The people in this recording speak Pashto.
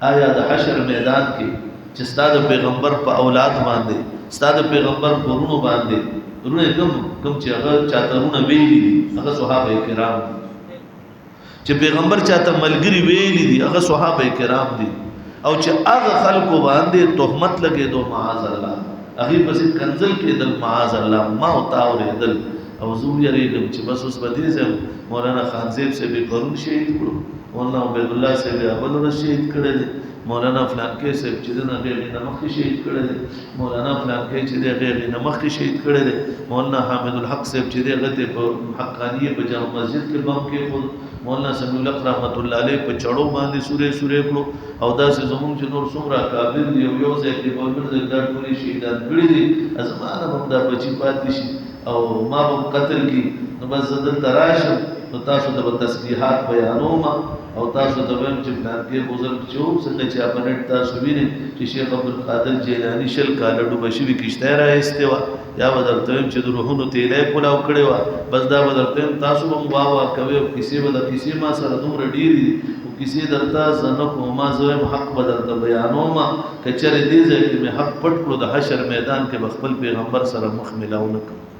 آیا د حشر میدان کې چې ستا د پیغمبر په اولاد باندې ستا د پیغمبر په ورونو باندې ورونه کم چې هغه چاته ورونه ویلي دي هغه صحابه کرام دي چې پیغمبر چاته ملګری ویلي دي هغه صحابه کرام دي او چې هغه خلکو باندې تهمت لګېدو معاذ الله هغې پسې کنځل کېدل معاذ الله ما او تا اورېدل او زه ویرېږم چې بس اوس به دې ځم مولانا خانزیب صاحب یې پرون شهید کړو مولانا عبیدالله صاحب یې بل ورځ شهید کړی دی مولانا فلانکې صاحب چې دی هغې نه مخکې شهید کړی دی مولانا فلانکې چې دی هغې نه مخکې شهید کړی دی مولانا حامد الحق صاحب چې دی هغه ته په حقانیه په جامع مسجد کې بم کېښود مولانا سمیع الحق رحمت الله علیه په چړو باندې سورې کړو او داسې زمونږ چې نور څومره اکابر دي یو ځای کې به بل ځای دا ټولې شهیدان کړي دي زما نه به هم دا بچي پاتې شي او ما به قتل کی نو بس زه دلته راشم نو تاسو ته به تسبیحات بیانوم او تاسو ته به هم چې فلانکې بزرګ چې وم څنګه چې په نټ تاسو وینئ چې شیخ عبدالقادر جیلاني 20 کاله ډوبه شوې کښتۍ راایستې وه یا به درته ویم چې د روحونو تیلی پلاو کړې وه بس دا به درته ویم تاسو به هم واه کوئ او کیسې به د کیسې ما سره دومره ډېرې دي خو کیسې درته زه نه کوم ما زه وایم حق به درته بیانوم که چېرې دې ځای کې مې حق پټ کړو د حشر میدان کې به خپل پیغمبر سره مخ میلاو نه کړم